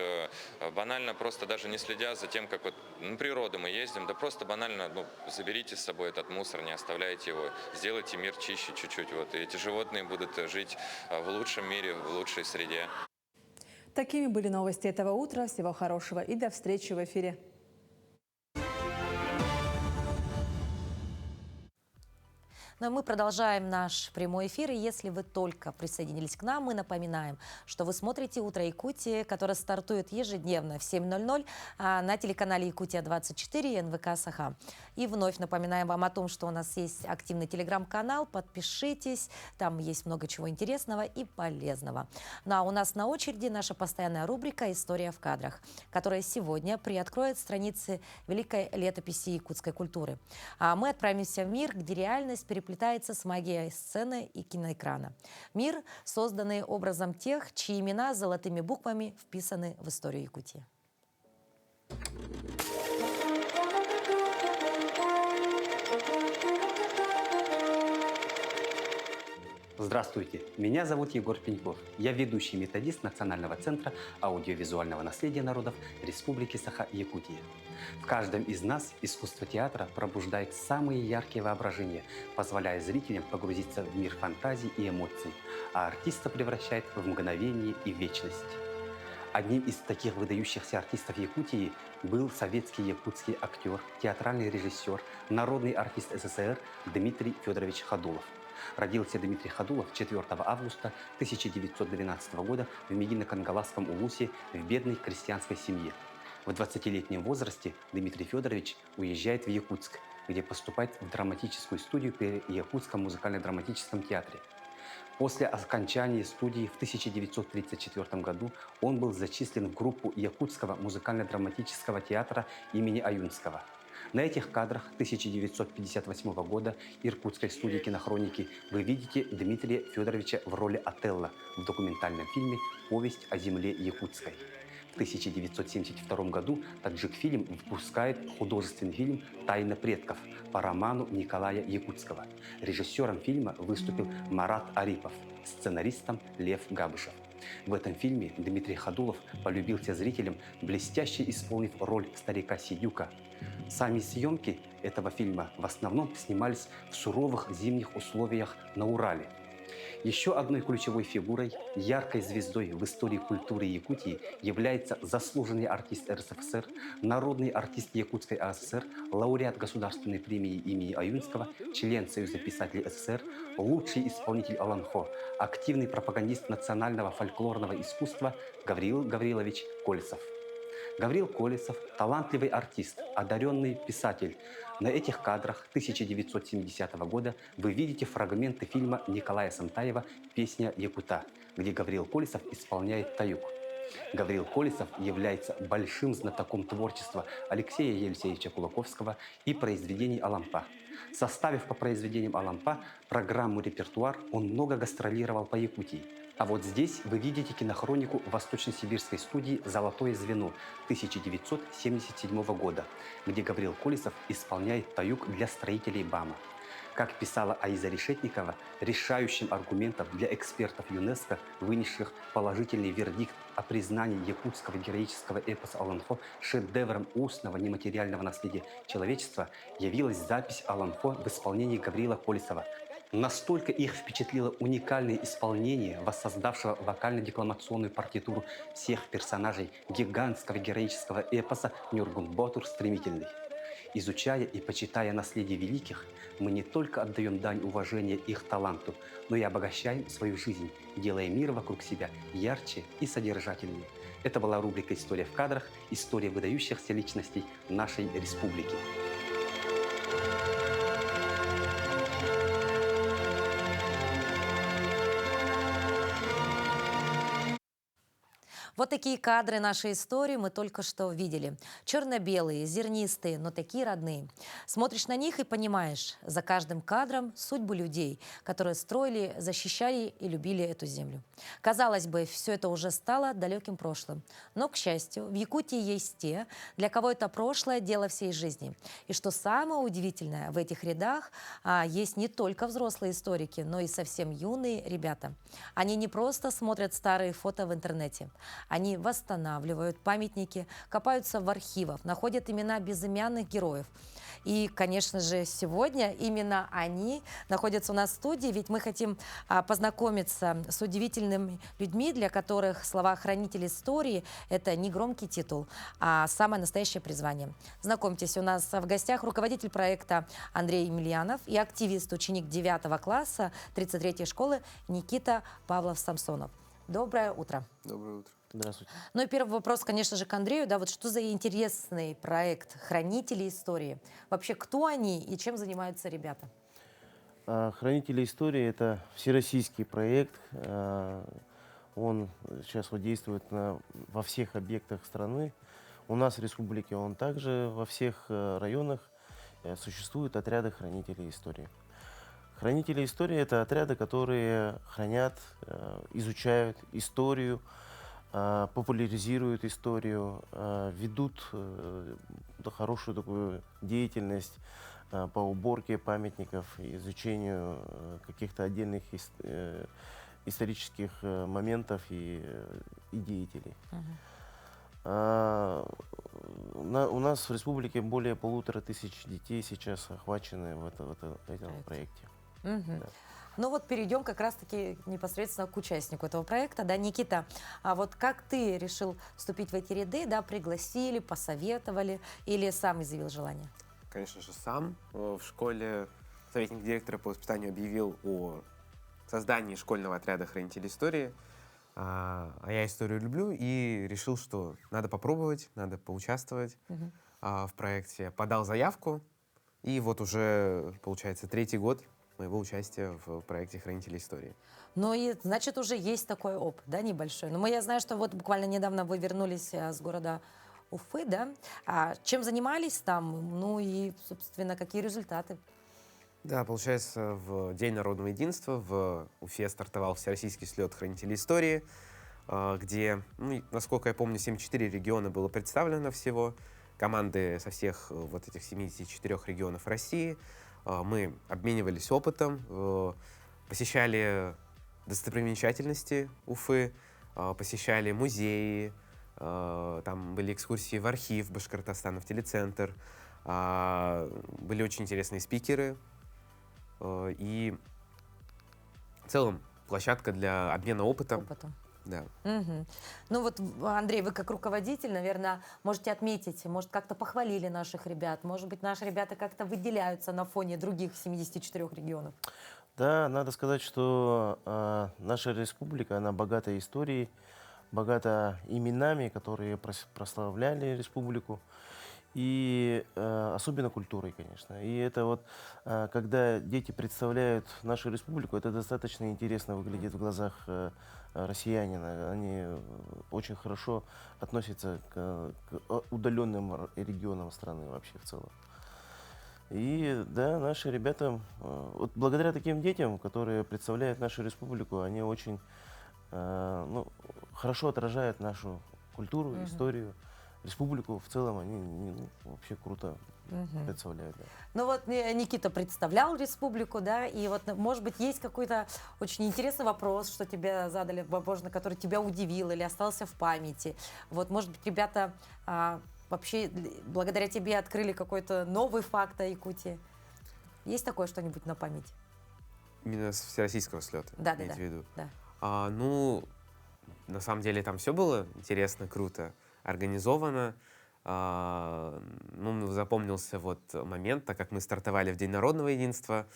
банально просто даже не следя за тем, как вот на природу мы ездим, да просто банально заберите с собой этот мусор, не оставляйте его, сделайте мир чище чуть-чуть. Вот. И эти животные будут жить в лучшем мире, в лучшей среде. Такими были новости этого утра. Всего хорошего и до встречи в эфире. Но мы продолжаем наш прямой эфир. И если вы только присоединились к нам, мы напоминаем, что вы смотрите «Утро Якутии», которое стартует ежедневно в 7:00 на телеканале «Якутия-24» и НВК «Саха». И вновь напоминаем вам о том, что у нас есть активный телеграм-канал. Подпишитесь, там есть много чего интересного и полезного. Ну а у нас на очереди наша постоянная рубрика «История в кадрах», которая сегодня приоткроет страницы великой летописи якутской культуры. А мы отправимся в мир, где реальность переплетается с магией сцены и киноэкрана. Мир, созданный образом тех, чьи имена золотыми буквами вписаны в историю Якутии. Здравствуйте, меня зовут Егор Пеньков. Я ведущий методист Национального центра аудиовизуального наследия народов Республики Саха-Якутия. В каждом из нас искусство театра пробуждает самые яркие воображения, позволяя зрителям погрузиться в мир фантазий и эмоций, а артиста превращает в мгновение и вечность. Одним из таких выдающихся артистов Якутии был советский якутский актер, театральный режиссер, народный артист СССР Дмитрий Федорович Ходулов. Родился Дмитрий Ходулов 4 августа 1912 года в Медино-Кангаласском улусе в бедной крестьянской семье. В 20-летнем возрасте Дмитрий Федорович уезжает в Якутск, где поступает в драматическую студию при Якутском музыкально-драматическом театре. После окончания студии в 1934 году он был зачислен в группу Якутского музыкально-драматического театра имени Аюнского. На этих кадрах 1958 года Иркутской студии кинохроники вы видите Дмитрия Федоровича в роли Отелло в документальном фильме «Повесть о земле якутской». В 1972 году Таджикфильм выпускает художественный фильм «Тайна предков» по роману Николая Якутского. Режиссером фильма выступил Марат Арипов, сценаристом Лев Габышев. В этом фильме Дмитрий Ходулов полюбился зрителям, блестяще исполнив роль старика Сидюка. Сами съемки этого фильма в основном снимались в суровых зимних условиях на Урале. Еще одной ключевой фигурой, яркой звездой в истории культуры Якутии является заслуженный артист РСФСР, народный артист Якутской АССР, лауреат Государственной премии имени Аюнского, член Союза писателей СССР, лучший исполнитель Аланхо, активный пропагандист национального фольклорного искусства Гавриил Гаврилович Колесов. Гавриил Колесов – талантливый артист, одаренный писатель. На этих кадрах 1970 года вы видите фрагменты фильма Николая Сантаева «Песня Якута», где Гавриил Колесов исполняет таюк. Гавриил Колесов является большим знатоком творчества Алексея Елисеевича Кулаковского и произведений Алампа. Составив по произведениям Алампа программу «Репертуар», он много гастролировал по Якутии. А вот здесь вы видите кинохронику Восточно-Сибирской студии «Золотое звено» 1977 года, где Гавриил Колесов исполняет таюк для строителей БАМа. Как писала Аиза Решетникова, решающим аргументом для экспертов ЮНЕСКО, вынесших положительный вердикт о признании якутского героического эпоса Аланхо шедевром устного нематериального наследия человечества, явилась запись Аланхо в исполнении Гавриила Полисова. Настолько их впечатлило уникальное исполнение воссоздавшего вокально-декламационную партитуру всех персонажей гигантского героического эпоса «Нюргунботур стремительный». Изучая и почитая наследие великих, мы не только отдаем дань уважения их таланту, но и обогащаем свою жизнь, делая мир вокруг себя ярче и содержательнее. Это была рубрика «История в кадрах», история выдающихся личностей нашей республики. Вот такие кадры нашей истории мы только что видели. Черно-белые, зернистые, но такие родные. Смотришь на них и понимаешь, за каждым кадром судьбы людей, которые строили, защищали и любили эту землю. Казалось бы, все это уже стало далеким прошлым. Но, к счастью, в Якутии есть те, для кого это прошлое – дело всей жизни. И что самое удивительное, в этих рядах есть не только взрослые историки, но и совсем юные ребята. Они не просто смотрят старые фото в интернете. Они восстанавливают памятники, копаются в архивах, находят имена безымянных героев. И, конечно же, сегодня именно они находятся у нас в студии, ведь мы хотим познакомиться с удивительными людьми, для которых слова «хранитель истории» – это не громкий титул, а самое настоящее призвание. Знакомьтесь, у нас в гостях руководитель проекта Андрей Емельянов и активист, ученик 9 класса 33-й школы Никита Павлов-Самсонов. Доброе утро. Доброе утро. Здравствуйте. Ну и первый вопрос, конечно же, к Андрею. Да, вот что за интересный проект «Хранители истории»? Вообще, кто они и чем занимаются ребята? «Хранители истории» — это всероссийский проект. Он сейчас вот действует во всех объектах страны. У нас в республике он также во всех районах существуют отряды хранителей истории. Хранители истории — это отряды, которые хранят, изучают историю, популяризируют историю, ведут хорошую такую деятельность по уборке памятников, изучению каких-то отдельных исторических моментов и деятелей. У нас в республике более 1500 детей сейчас охвачены в этом проекте. Да. Ну вот перейдем как раз-таки непосредственно к участнику этого проекта. Да, Никита, а вот как ты решил вступить в эти ряды? Да, пригласили, посоветовали или сам изъявил желание? Конечно же, сам. В школе советник директора по воспитанию объявил о создании школьного отряда хранителей истории. А я историю люблю и решил, что надо попробовать, надо поучаствовать в проекте. Подал заявку, и вот уже, получается, 3-й год моего участия в проекте «Хранители истории». Ну и, значит, уже есть такой опыт, да, небольшой. Но я знаю, что вот буквально недавно вы вернулись с города Уфы, да? Чем занимались там? Ну и, собственно, какие результаты? Да, получается, в День народного единства в Уфе стартовал всероссийский слет «Хранителей истории», где, ну, насколько я помню, 74 региона было представлено всего. Команды со всех вот этих 74 регионов России. Мы обменивались опытом, посещали достопримечательности Уфы, посещали музеи, там были экскурсии в архив Башкортостана, в телецентр, были очень интересные спикеры и в целом площадка для обмена опытом. Да. Угу. Ну вот, Андрей, вы как руководитель, наверное, можете отметить, может, как-то похвалили наших ребят, может быть, наши ребята как-то выделяются на фоне других 74 регионов. Да, надо сказать, что наша республика, она богата историей, богата именами, которые прославляли республику, и особенно культурой, конечно. И это вот, когда дети представляют нашу республику, это достаточно интересно выглядит в глазах россиянина. Они очень хорошо относятся к удаленным регионам страны вообще в целом. И да, наши ребята, вот благодаря таким детям, которые представляют нашу республику, они очень хорошо отражают нашу культуру, историю, республику в целом. Они вообще круто представляют. Да. Ну вот Никита представлял республику, да, и вот, может быть, есть какой-то очень интересный вопрос, что тебе задали, возможно, который тебя удивил или остался в памяти. Вот, может быть, ребята вообще благодаря тебе открыли какой-то новый факт о Якутии. Есть такое что-нибудь на память? Именно с всероссийского слета, Да, имеете в виду? Да. Ну, на самом деле там все было интересно, круто, организовано. Ну, запомнился вот момент, так как мы стартовали в День народного единства,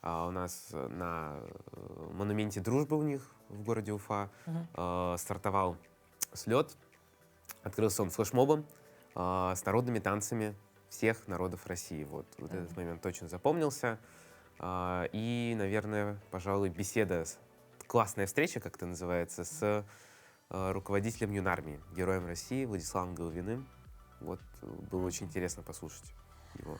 у нас на монументе дружбы у них в городе Уфа стартовал слет, открылся он флешмобом с народными танцами всех народов России. Вот этот момент точно запомнился. И, наверное, пожалуй, беседа, классная встреча, как это называется, с руководителем юнармии, героем России Владиславом Головиным. Вот было очень интересно послушать его.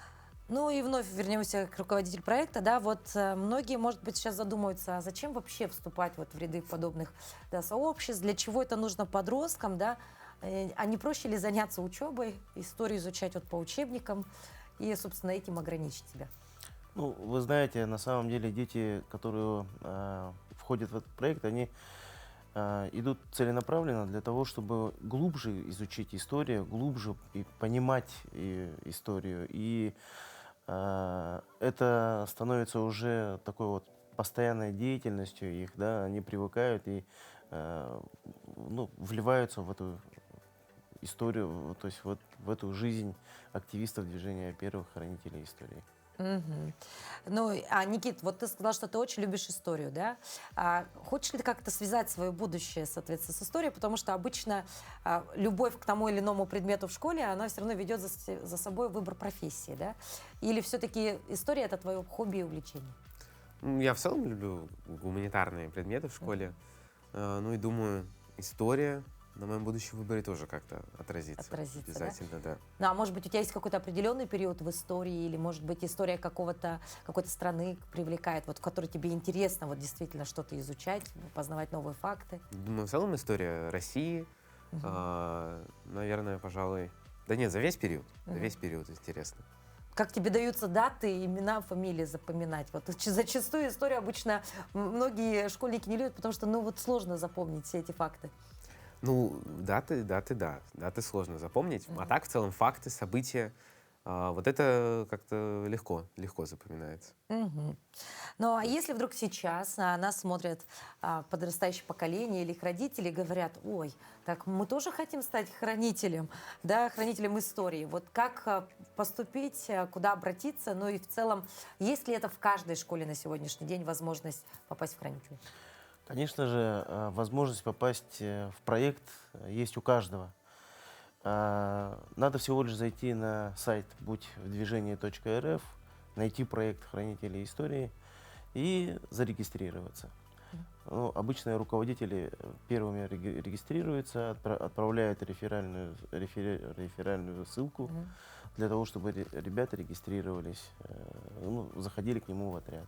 Ну и вновь вернемся к руководителю проекта. Да, вот многие, может быть, сейчас задумаются, а зачем вообще вступать вот в ряды подобных сообществ, для чего это нужно подросткам, да? А не проще ли заняться учебой, историю изучать вот по учебникам и, собственно, этим ограничить себя? Ну, вы знаете, на самом деле дети, которые входят в этот проект, они идут целенаправленно для того, чтобы глубже изучить историю, глубже и понимать историю. И это становится уже такой вот постоянной деятельностью их, да, они привыкают и вливаются в эту историю, то есть вот в эту жизнь активистов движения первых хранителей истории. Угу. Ну, Никит, вот ты сказал, что ты очень любишь историю, да? Хочешь ли ты как-то связать свое будущее, соответственно, с историей? Потому что обычно любовь к тому или иному предмету в школе, она все равно ведет за собой выбор профессии, да? Или все-таки история — это твое хобби и увлечение? Я в целом люблю гуманитарные предметы в школе. Ну и думаю, история на моем будущем выборе тоже как-то отразится обязательно, да? Ну, а может быть, у тебя есть какой-то определенный период в истории, или, может быть, история какой-то страны привлекает, вот в которой тебе интересно вот действительно что-то изучать, познавать новые факты? Думаю, в целом история России, наверное, пожалуй... Да нет, за весь период. За весь период интересно. Как тебе даются даты, имена, фамилии запоминать? Вот зачастую историю обычно многие школьники не любят, потому что, сложно запомнить все эти факты. Ну, даты сложно запомнить, а так в целом факты, события, вот это как-то легко запоминается. Ну, а если вдруг сейчас нас смотрят подрастающее поколение или их родители, говорят: ой, так мы тоже хотим стать хранителем, да, хранителем истории. Вот как поступить, куда обратиться, ну и в целом, есть ли это в каждой школе на сегодняшний день возможность попасть в хранители? Конечно же, возможность попасть в проект есть у каждого. Надо всего лишь зайти на сайт будьвдвижении.рф, найти проект хранителей истории и зарегистрироваться. Ну, обычно руководители первыми регистрируются, отправляют реферальную ссылку для того, чтобы ребята регистрировались, заходили к нему в отряд.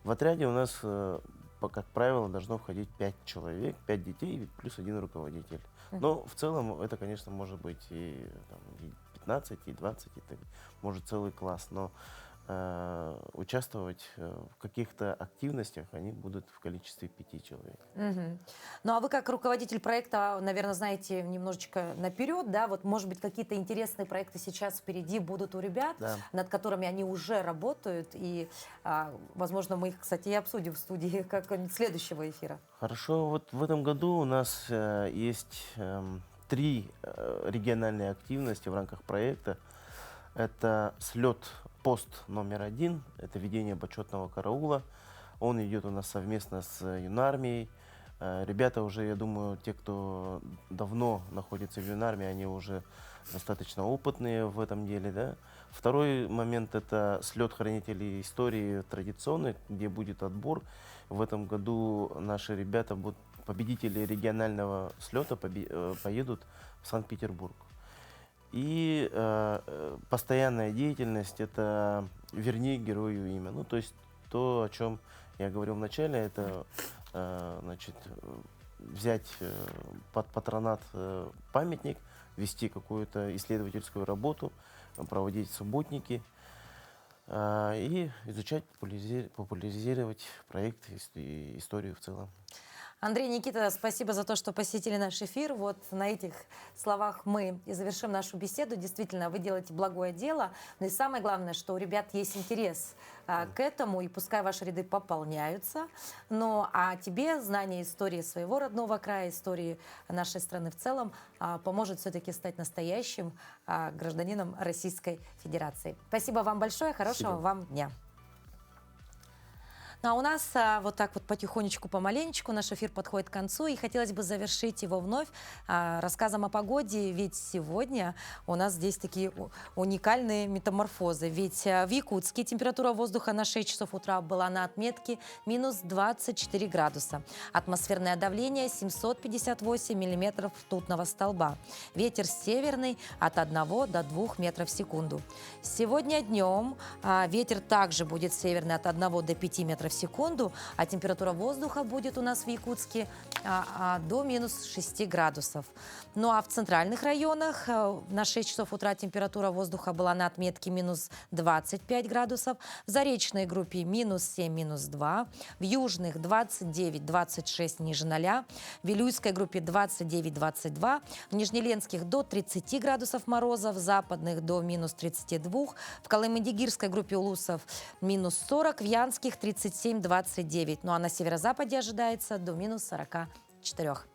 В отряде у нас, как правило, должно входить 5 человек, 5 детей плюс 1 руководитель. Но в целом это, конечно, может быть и 15, и 20, и может целый класс. Но участвовать в каких-то активностях они будут в количестве 5 человек. Ну а вы как руководитель проекта, наверное, знаете немножечко наперед, да? Вот, может быть, какие-то интересные проекты сейчас впереди будут у ребят, да, над которыми они уже работают. И, возможно, мы их, кстати, и обсудим в студии как-нибудь следующего эфира. Хорошо. Вот в этом году у нас есть 3 региональные активности в рамках проекта. Это слет пост номер 1, это ведение почетного караула. Он идет у нас совместно с юнармией. Ребята уже, я думаю, те, кто давно находится в юнармии, они уже достаточно опытные в этом деле. Да? Второй момент — это слет хранителей истории традиционный, где будет отбор. В этом году наши ребята, победители регионального слета, поедут в Санкт-Петербург. И постоянная деятельность — это «Верни герою имя». Ну, то есть то, о чем я говорил в начале, это взять под патронат памятник, вести какую-то исследовательскую работу, проводить субботники и изучать, популяризировать проект и историю в целом. Андрей, Никита, спасибо за то, что посетили наш эфир. Вот на этих словах мы и завершим нашу беседу. Действительно, вы делаете благое дело. Но и самое главное, что у ребят есть интерес к этому, и пускай ваши ряды пополняются. Но а тебе знание истории своего родного края, истории нашей страны в целом поможет все-таки стать настоящим гражданином Российской Федерации. Спасибо вам большое, хорошего вам дня. Ну, а у нас вот так вот потихонечку, помаленечку наш эфир подходит к концу, и хотелось бы завершить его вновь рассказом о погоде, ведь сегодня у нас здесь такие уникальные метаморфозы. Ведь в Якутске температура воздуха на 6 часов утра была на отметке минус 24 градуса. Атмосферное давление 758 миллиметров ртутного столба. Ветер северный от 1 до 2 метров в секунду. Сегодня днем ветер также будет северный от 1 до 5 метров в секунду, а температура воздуха будет у нас в Якутске до минус 6 градусов. Ну а в центральных районах на 6 часов утра температура воздуха была на отметке минус 25 градусов, в заречной группе минус 7, минус 2, в южных 29-26 ниже 0, в Вилюйской группе 29-22, в Нижнеленских до 30 градусов мороза, в западных до минус 32, в Колымы-Дигирской группе улусов минус 40, в Янских 37-29, ну а на северо-западе ожидается до минус 44.